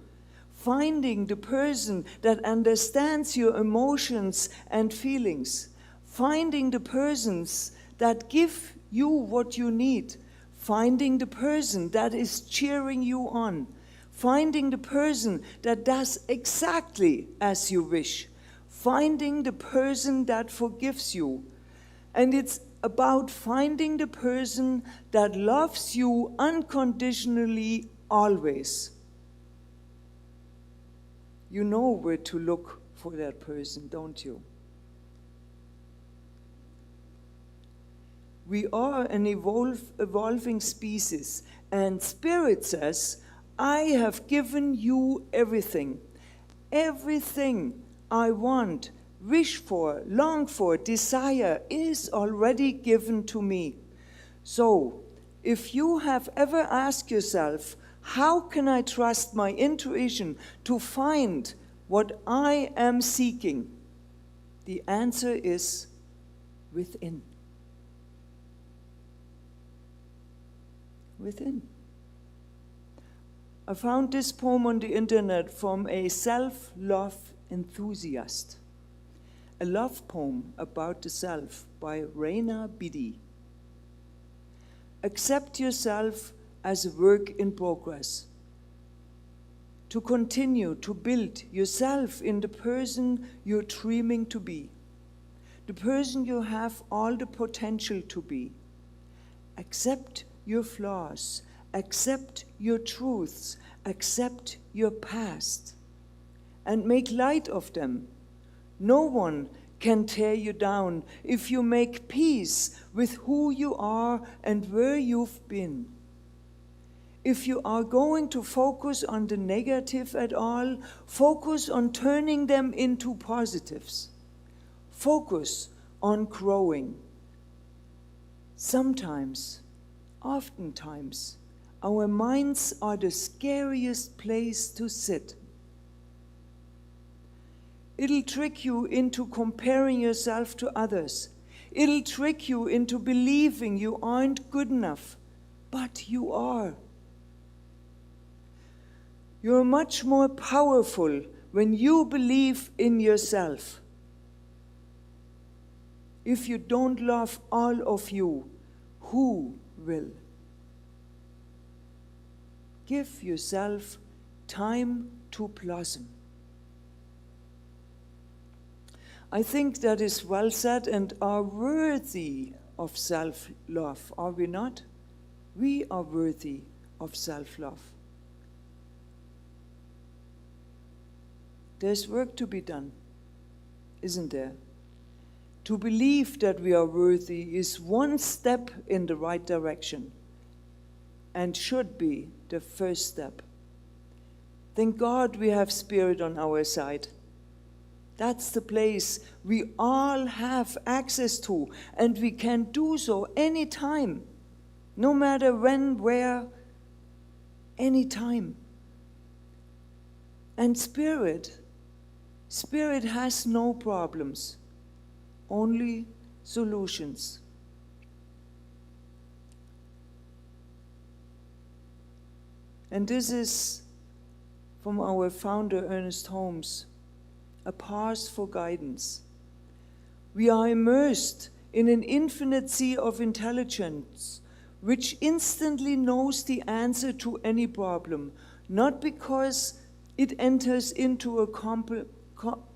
finding the person that understands your emotions and feelings, finding the persons that give you what you need, finding the person that is cheering you on, finding the person that does exactly as you wish, finding the person that forgives you. And it's about finding the person that loves you unconditionally always. You know where to look for that person, don't you? We are an evolving species, and Spirit says, I have given you everything. Everything I want, wish for, long for, desire is already given to me. So, if you have ever asked yourself, how can I trust my intuition to find what I am seeking? The answer is within. Within. I found this poem on the internet from a self-love enthusiast. A love poem about the self by Raina Bidi. Accept yourself as a work in progress. To continue to build yourself in the person you're dreaming to be. The person you have all the potential to be. Accept your flaws. Accept your truths. Accept your past. And make light of them. No one can tear you down if you make peace with who you are and where you've been. If you are going to focus on the negative at all, focus on turning them into positives. Focus on growing. Sometimes, oftentimes, our minds are the scariest place to sit. It'll trick you into comparing yourself to others. It'll trick you into believing you aren't good enough, but you are. You're much more powerful when you believe in yourself. If you don't love all of you, who will? Give yourself time to blossom. I think that is well said and are worthy of self-love, are we not? We are worthy of self-love. There's work to be done, isn't there? To believe that we are worthy is one step in the right direction and should be the first step. Thank God we have Spirit on our side. That's the place we all have access to, and we can do so anytime, no matter when, where, anytime. And Spirit has no problems, only solutions. And this is from our founder, Ernest Holmes, a pause for guidance. We are immersed in an infinite sea of intelligence, which instantly knows the answer to any problem, not because it enters into a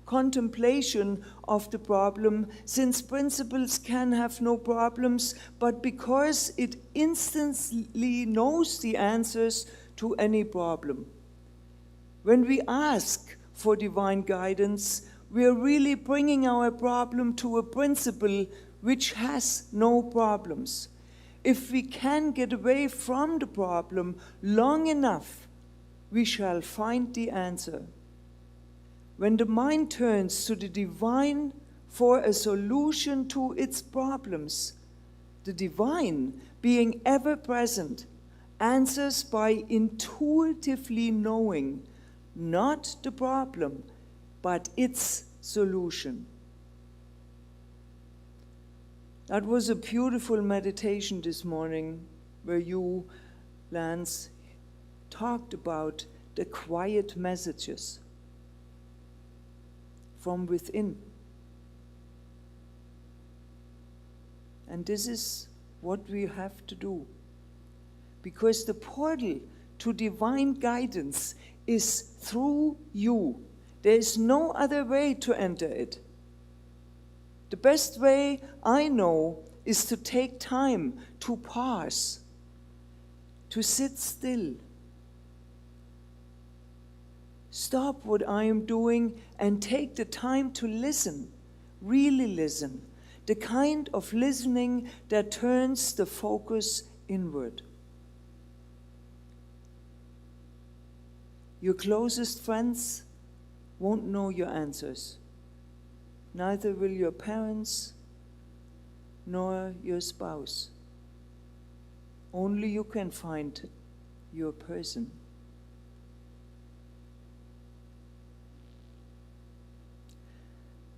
contemplation of the problem, since principles can have no problems, but because it instantly knows the answers to any problem. When we ask for divine guidance, we are really bringing our problem to a principle which has no problems. If we can get away from the problem long enough, we shall find the answer. When the mind turns to the divine for a solution to its problems, the divine, being ever present, answers by intuitively knowing not the problem, but its solution. That was a beautiful meditation this morning where you, Lance, talked about the quiet messages from within. And this is what we have to do. Because the portal to divine guidance is through you. There is no other way to enter it. The best way I know is to take time to pause, to sit still. Stop what I am doing and take the time to listen, really listen, the kind of listening that turns the focus inward. Your closest friends won't know your answers. Neither will your parents nor your spouse. Only you can find your person.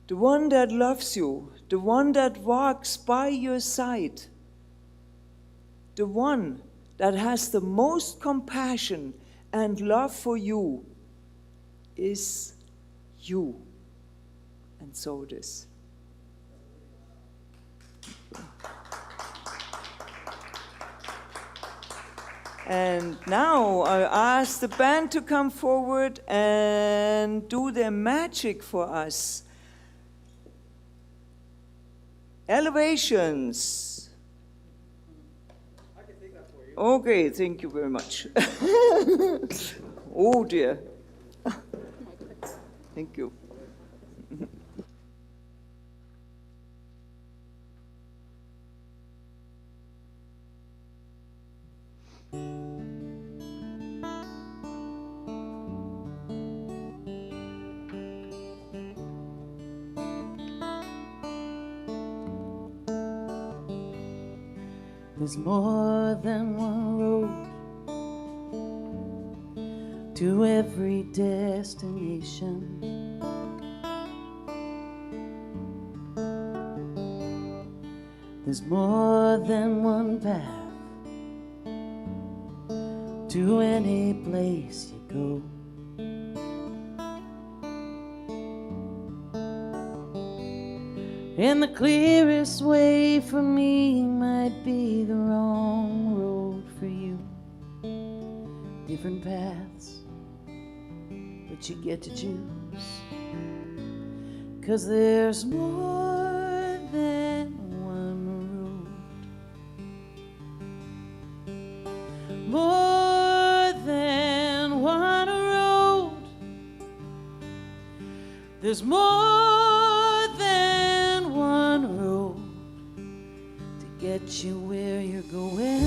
The one that loves you, the one that walks by your side, the one that has the most compassion and love for you is you. And so it is. And now I ask the band to come forward and do their magic for us. Elevations. I can take that for you. Okay, thank you very much. Oh dear. Thank you. There's more than one road to every destination. There's more than one path to any place you go. And the clearest way for me might be the wrong road for you. Different paths, but you get to choose. 'Cause there's more than one road. More than one road. There's more than one road to get you where you're going.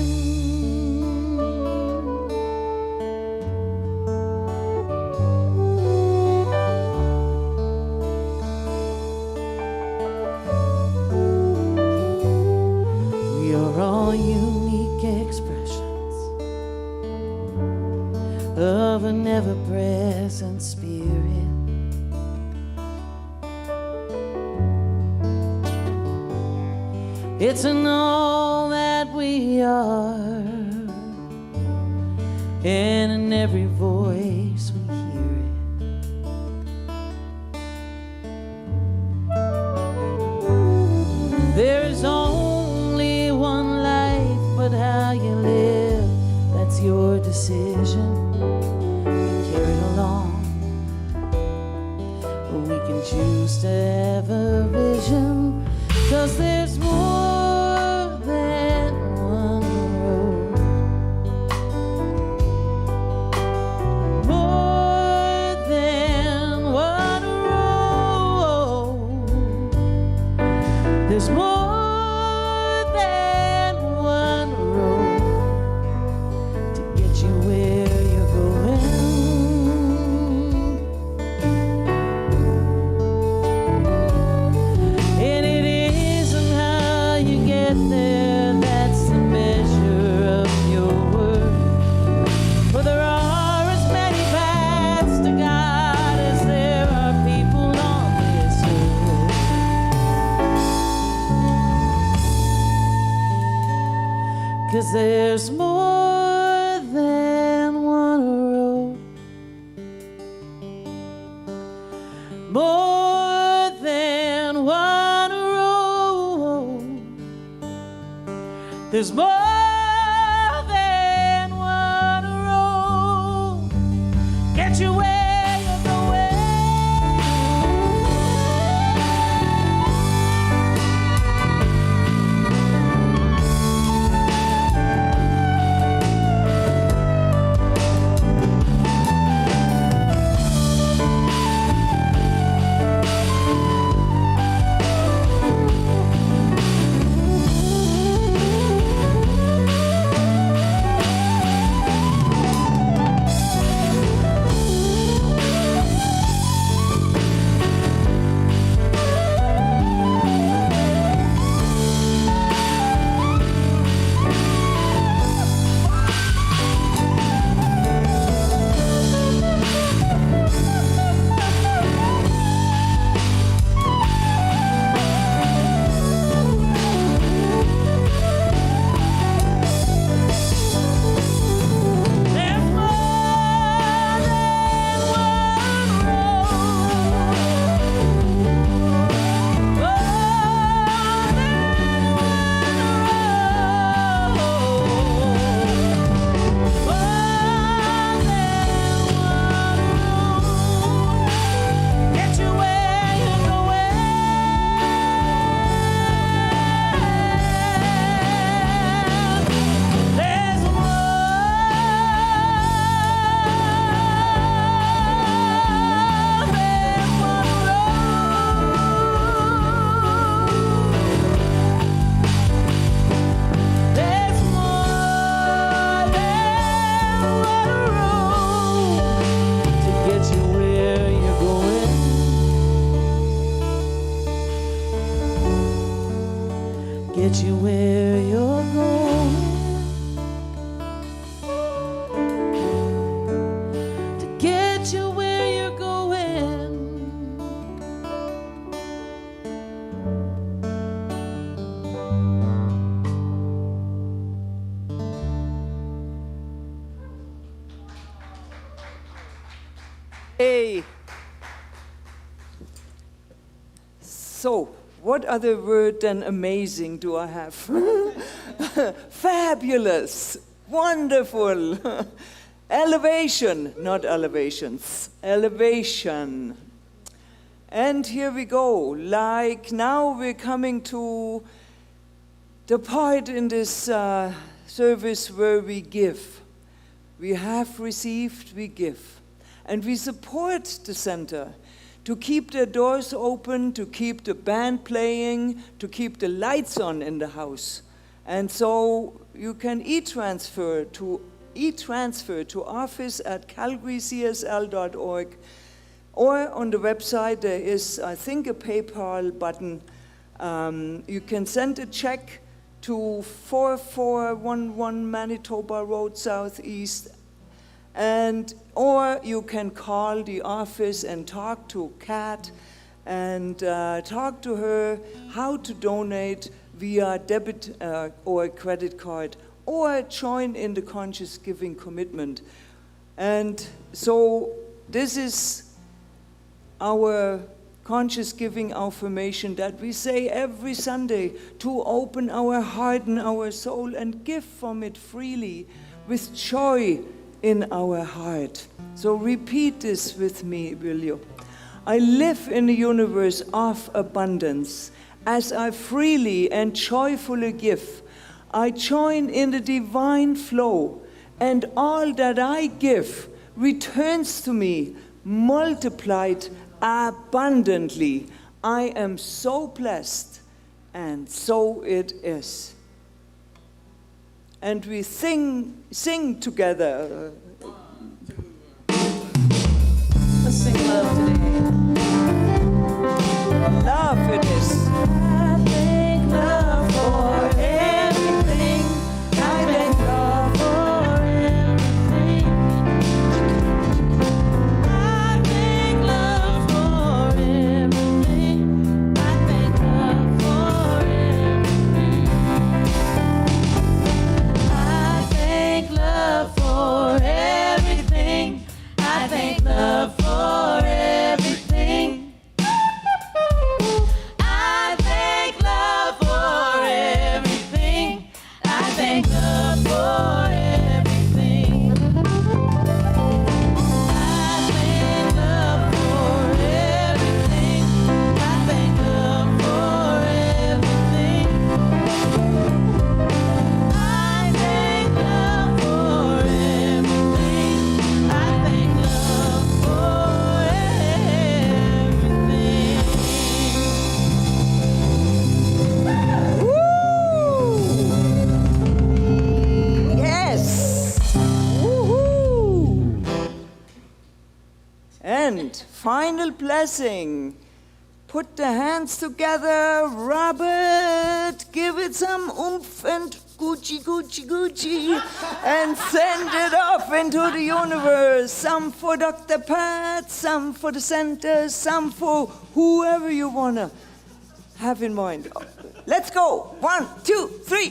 We are all unique expressions of an ever-present spirit. It's in all that we are, and in every voice we hear it. There's only one life, but how you live, that's your decision. You carry it along, or we can choose to have a vision. 'Cause there's more than one road. More than one road. There's more than one road to get you where you're going. And it isn't how you get there that's the measure of your worth. For there are as many paths to God as there are people on this earth. 'Cause there's more than one road. More than one road. There's more than one road. Get you where you're going. There's more than one road. More than one road. Get you where you're going. There's more than one road to get you where you're going. Get you where you're going. Hey. So, what other word than amazing do I have? Fabulous, wonderful, elevation, not elevations, elevation. And here we go, like now we're coming to the part in this service where we give. We have received, we give. And we support the center to keep their doors open, to keep the band playing, to keep the lights on in the house. And so you can e-transfer to office@calgarycsl.org, or on the website there is, I think, a PayPal button. You can send a check to 4411 Manitoba Road Southeast, or you can call the office and talk to Kat and talk to her how to donate via debit or credit card, or join in the conscious giving commitment. And so this is our conscious giving affirmation that we say every Sunday, to open our heart and our soul and give from it freely with joy in our heart. So repeat this with me, will you? I live in a universe of abundance. As I freely and joyfully give, I join in the divine flow, and all that I give returns to me multiplied abundantly. I am so blessed, and so it is. And we sing together. Let's sing love today. Love it is. I thank love for everything. I thank love for everything. I thank love for everything. I thank love for everything. I thank love for everything. I thank love for everything. I thank love for everything. I thank love for everything. I thank love for everything. I thank love for everything. I thank love for everything. I thank love for everything. Woo! Yes! Woohoo! And final blessing. Put the hands together, rub it, give it some oomph and Gucci, Gucci, Gucci, and send it off into the universe. Some for Dr. Pat, some for the center, some for whoever you want to have in mind. Let's go. 1, 2, 3.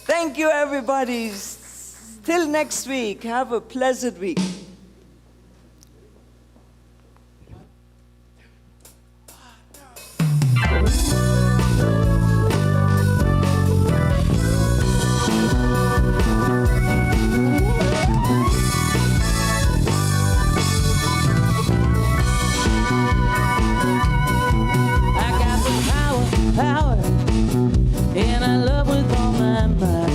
Thank you, everybody. Till next week. Have a pleasant week. I got the power, and I love with all my might.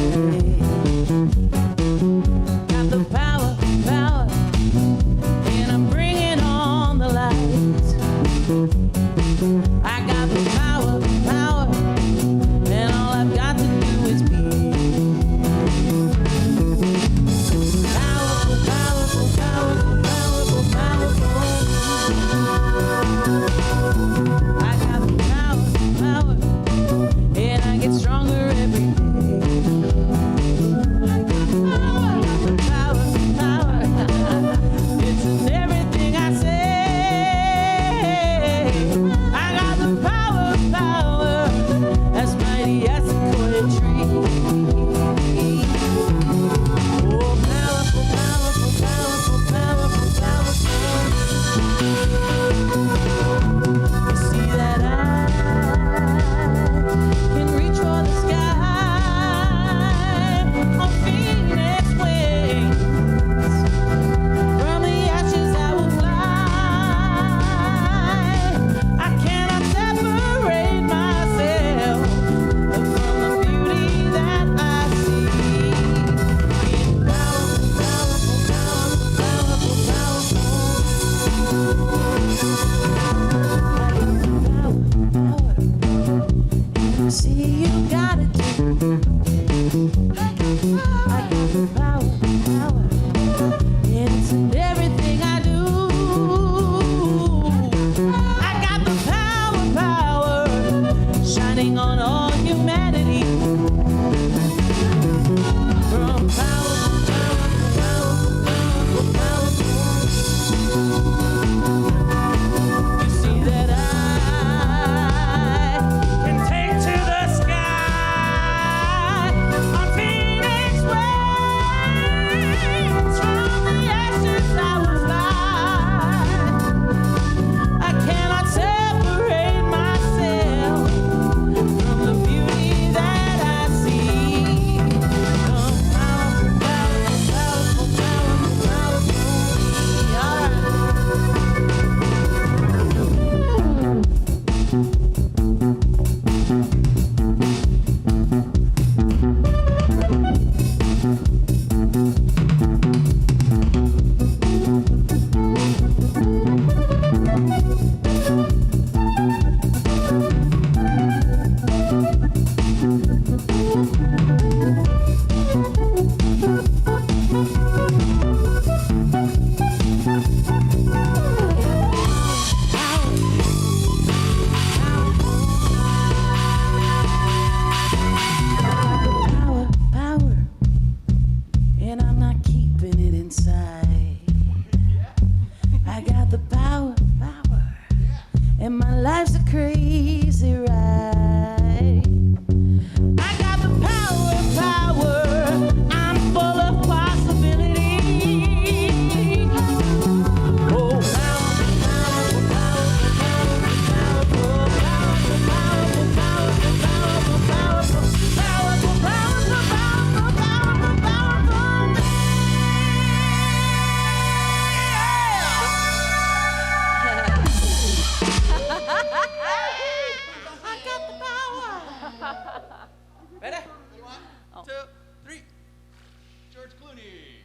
Got the power, I got the power, and my life's a crazy ride. I got the power, I'm full of possibility. Oh, Ready? 1, 2, 3. George Clooney.